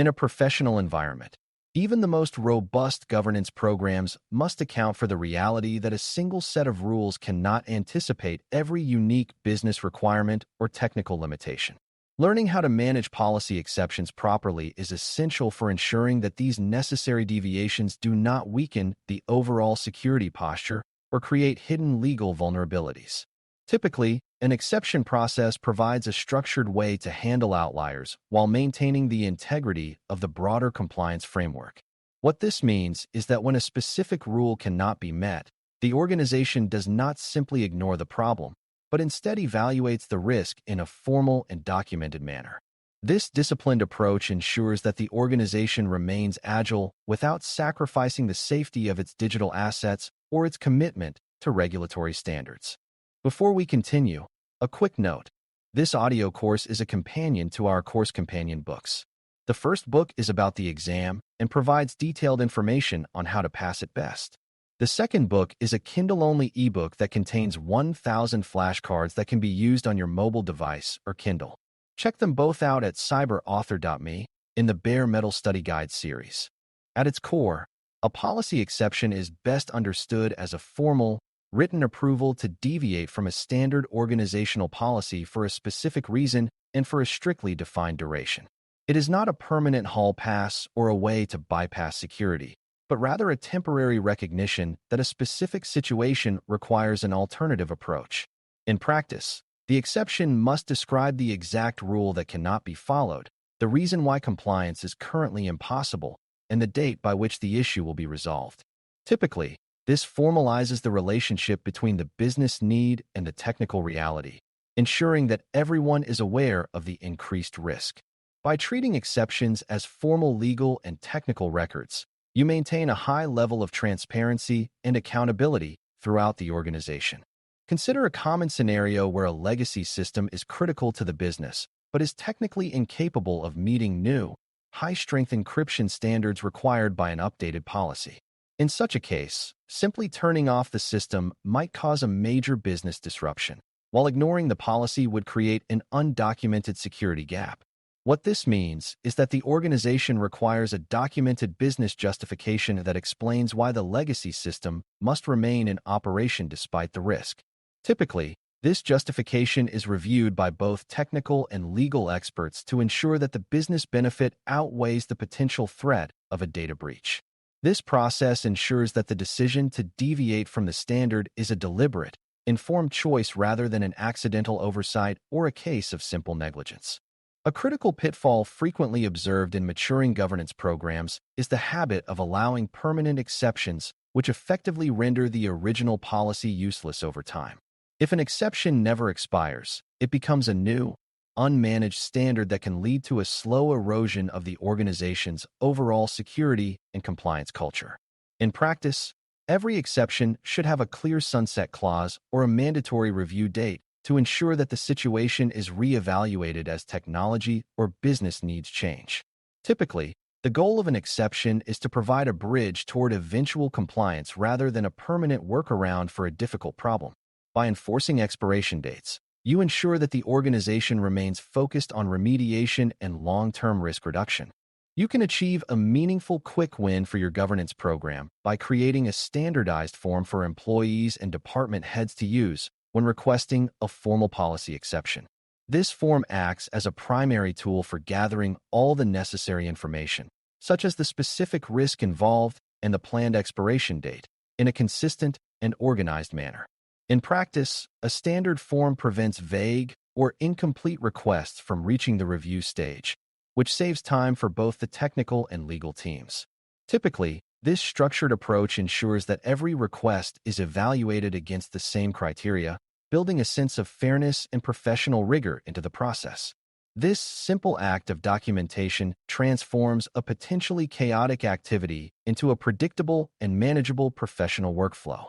In a professional environment, even the most robust governance programs must account for the reality that a single set of rules cannot anticipate every unique business requirement or technical limitation. Learning how to manage policy exceptions properly is essential for ensuring that these necessary deviations do not weaken the overall security posture or create hidden legal vulnerabilities. Typically, an exception process provides a structured way to handle outliers while maintaining the integrity of the broader compliance framework. What this means is that when a specific rule cannot be met, the organization does not simply ignore the problem, but instead evaluates the risk in a formal and documented manner. This disciplined approach ensures that the organization remains agile without sacrificing the safety of its digital assets or its commitment to regulatory standards. Before we continue, a quick note. This audio course is a companion to our course companion books. The first book is about the exam and provides detailed information on how to pass it best. The second book is a Kindle-only ebook that contains 1,000 flashcards that can be used on your mobile device or Kindle. Check them both out at Cyber.Author.me in the Bare Metal Study Guide series. At its core, a policy exception is best understood as a formal, written approval to deviate from a standard organizational policy for a specific reason and for a strictly defined duration. It is not a permanent hall pass or a way to bypass security, but rather a temporary recognition that a specific situation requires an alternative approach. In practice, the exception must describe the exact rule that cannot be followed, the reason why compliance is currently impossible, and the date by which the issue will be resolved. Typically, this formalizes the relationship between the business need and the technical reality, ensuring that everyone is aware of the increased risk. By treating exceptions as formal legal and technical records, you maintain a high level of transparency and accountability throughout the organization. Consider a common scenario where a legacy system is critical to the business, but is technically incapable of meeting new, high-strength encryption standards required by an updated policy. In such a case, simply turning off the system might cause a major business disruption, while ignoring the policy would create an undocumented security gap. What this means is that the organization requires a documented business justification that explains why the legacy system must remain in operation despite the risk. Typically, this justification is reviewed by both technical and legal experts to ensure that the business benefit outweighs the potential threat of a data breach. This process ensures that the decision to deviate from the standard is a deliberate, informed choice rather than an accidental oversight or a case of simple negligence. A critical pitfall frequently observed in maturing governance programs is the habit of allowing permanent exceptions, which effectively render the original policy useless over time. If an exception never expires, it becomes a new, unmanaged standard that can lead to a slow erosion of the organization's overall security and compliance culture. In practice, every exception should have a clear sunset clause or a mandatory review date to ensure that the situation is re-evaluated as technology or business needs change. Typically, the goal of an exception is to provide a bridge toward eventual compliance rather than a permanent workaround for a difficult problem. By enforcing expiration dates, you ensure that the organization remains focused on remediation and long-term risk reduction. You can achieve a meaningful quick win for your governance program by creating a standardized form for employees and department heads to use when requesting a formal policy exception. This form acts as a primary tool for gathering all the necessary information, such as the specific risk involved and the planned expiration date, in a consistent and organized manner. In practice, a standard form prevents vague or incomplete requests from reaching the review stage, which saves time for both the technical and legal teams. Typically, this structured approach ensures that every request is evaluated against the same criteria, building a sense of fairness and professional rigor into the process. This simple act of documentation transforms a potentially chaotic activity into a predictable and manageable professional workflow.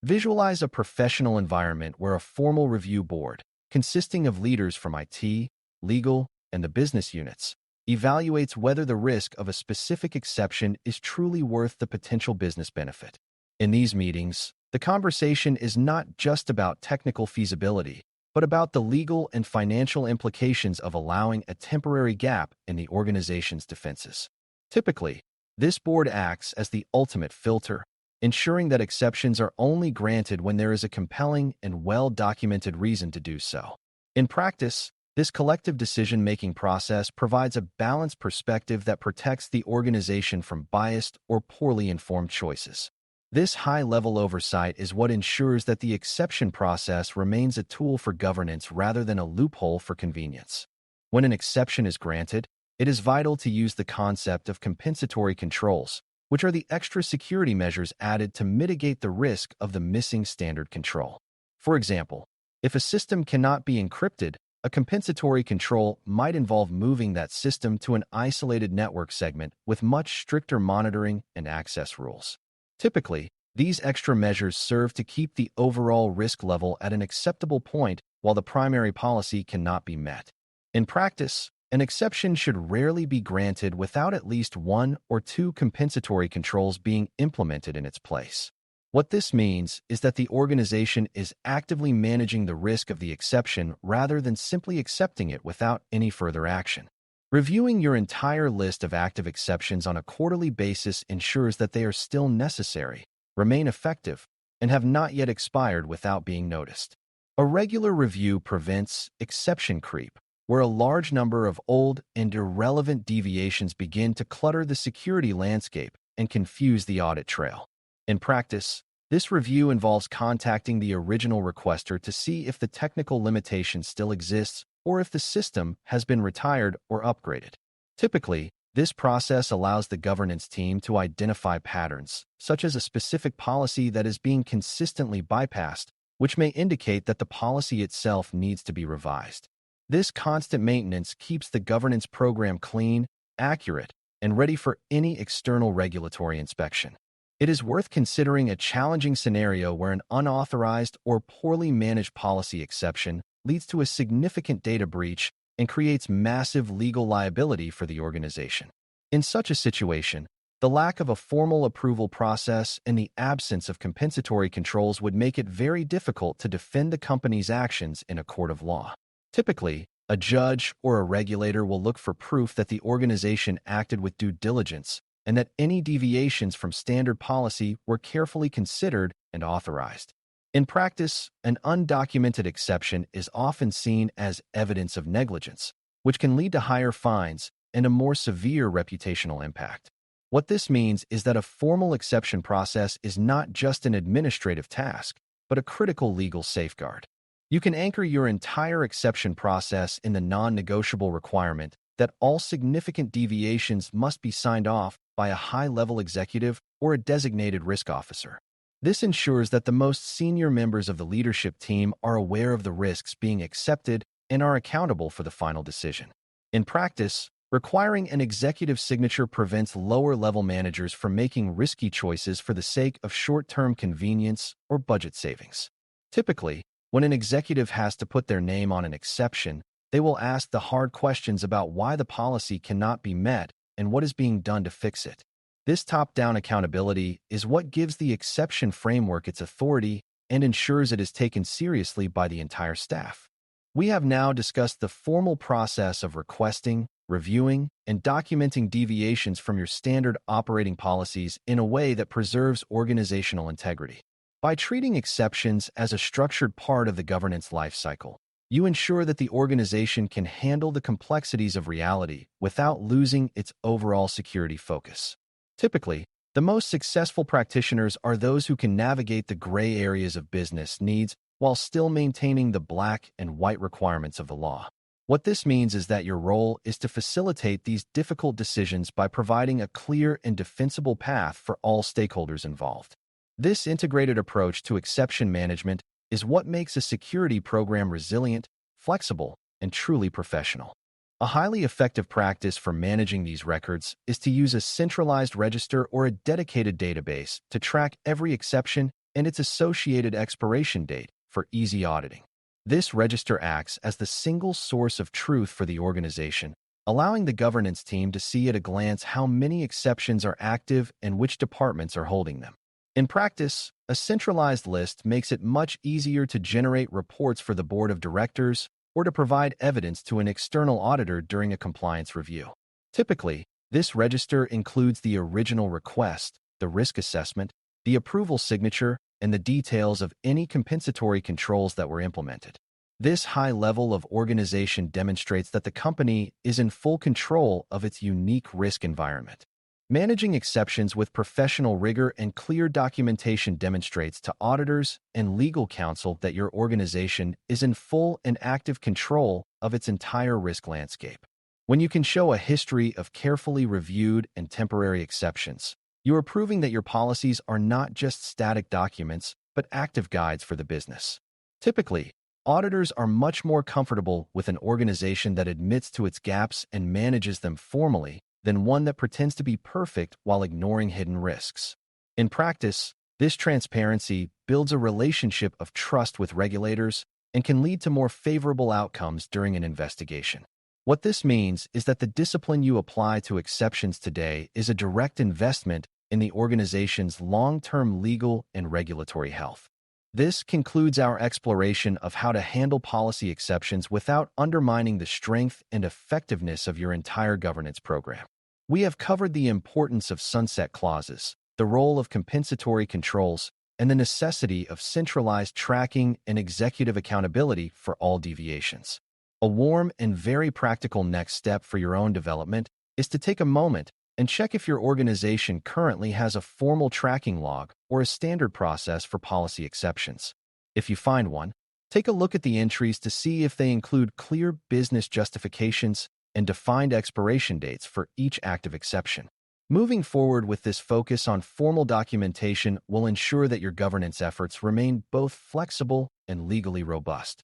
Visualize a professional environment where a formal review board, consisting of leaders from IT, legal, and the business units, evaluates whether the risk of a specific exception is truly worth the potential business benefit. In these meetings, the conversation is not just about technical feasibility, but about the legal and financial implications of allowing a temporary gap in the organization's defenses. Typically, this board acts as the ultimate filter, ensuring that exceptions are only granted when there is a compelling and well-documented reason to do so. In practice, this collective decision-making process provides a balanced perspective that protects the organization from biased or poorly informed choices. This high-level oversight is what ensures that the exception process remains a tool for governance rather than a loophole for convenience. When an exception is granted, it is vital to use the concept of compensatory controls, which are the extra security measures added to mitigate the risk of the missing standard control. For example, if a system cannot be encrypted, a compensatory control might involve moving that system to an isolated network segment with much stricter monitoring and access rules. Typically, these extra measures serve to keep the overall risk level at an acceptable point while the primary policy cannot be met. In practice, an exception should rarely be granted without at least one or two compensatory controls being implemented in its place. What this means is that the organization is actively managing the risk of the exception rather than simply accepting it without any further action. Reviewing your entire list of active exceptions on a quarterly basis ensures that they are still necessary, remain effective, and have not yet expired without being noticed. A regular review prevents exception creep, where a large number of old and irrelevant deviations begin to clutter the security landscape and confuse the audit trail. In practice, this review involves contacting the original requester to see if the technical limitation still exists or if the system has been retired or upgraded. Typically, this process allows the governance team to identify patterns, such as a specific policy that is being consistently bypassed, which may indicate that the policy itself needs to be revised. This constant maintenance keeps the governance program clean, accurate, and ready for any external regulatory inspection. It is worth considering a challenging scenario where an unauthorized or poorly managed policy exception leads to a significant data breach and creates massive legal liability for the organization. In such a situation, the lack of a formal approval process and the absence of compensatory controls would make it very difficult to defend the company's actions in a court of law. Typically, a judge or a regulator will look for proof that the organization acted with due diligence and that any deviations from standard policy were carefully considered and authorized. In practice, an undocumented exception is often seen as evidence of negligence, which can lead to higher fines and a more severe reputational impact. What this means is that a formal exception process is not just an administrative task, but a critical legal safeguard. You can anchor your entire exception process in the non-negotiable requirement that all significant deviations must be signed off by a high-level executive or a designated risk officer. This ensures that the most senior members of the leadership team are aware of the risks being accepted and are accountable for the final decision. In practice, requiring an executive signature prevents lower-level managers from making risky choices for the sake of short-term convenience or budget savings. Typically, when an executive has to put their name on an exception, they will ask the hard questions about why the policy cannot be met and what is being done to fix it. This top-down accountability is what gives the exception framework its authority and ensures it is taken seriously by the entire staff. We have now discussed the formal process of requesting, reviewing, and documenting deviations from your standard operating policies in a way that preserves organizational integrity. By treating exceptions as a structured part of the governance lifecycle, you ensure that the organization can handle the complexities of reality without losing its overall security focus. Typically, the most successful practitioners are those who can navigate the gray areas of business needs while still maintaining the black and white requirements of the law. What this means is that your role is to facilitate these difficult decisions by providing a clear and defensible path for all stakeholders involved. This integrated approach to exception management is what makes a security program resilient, flexible, and truly professional. A highly effective practice for managing these records is to use a centralized register or a dedicated database to track every exception and its associated expiration date for easy auditing. This register acts as the single source of truth for the organization, allowing the governance team to see at a glance how many exceptions are active and which departments are holding them. In practice, a centralized list makes it much easier to generate reports for the board of directors or to provide evidence to an external auditor during a compliance review. Typically, this register includes the original request, the risk assessment, the approval signature, and the details of any compensatory controls that were implemented. This high level of organization demonstrates that the company is in full control of its unique risk environment. Managing exceptions with professional rigor and clear documentation demonstrates to auditors and legal counsel that your organization is in full and active control of its entire risk landscape. When you can show a history of carefully reviewed and temporary exceptions, you are proving that your policies are not just static documents, but active guides for the business. Typically, auditors are much more comfortable with an organization that admits to its gaps and manages them formally than one that pretends to be perfect while ignoring hidden risks. In practice, this transparency builds a relationship of trust with regulators and can lead to more favorable outcomes during an investigation. What this means is that the discipline you apply to exceptions today is a direct investment in the organization's long-term legal and regulatory health. This concludes our exploration of how to handle policy exceptions without undermining the strength and effectiveness of your entire governance program. We have covered the importance of sunset clauses, the role of compensatory controls, and the necessity of centralized tracking and executive accountability for all deviations. A warm and very practical next step for your own development is to take a moment and check if your organization currently has a formal tracking log or a standard process for policy exceptions. If you find one, take a look at the entries to see if they include clear business justifications and defined expiration dates for each active exception. Moving forward with this focus on formal documentation will ensure that your governance efforts remain both flexible and legally robust.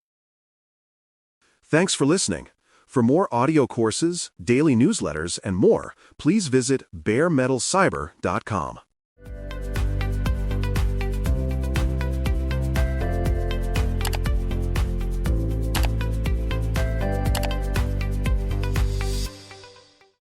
Thanks for listening. For more audio courses, daily newsletters, and more, please visit DailyCyber.News.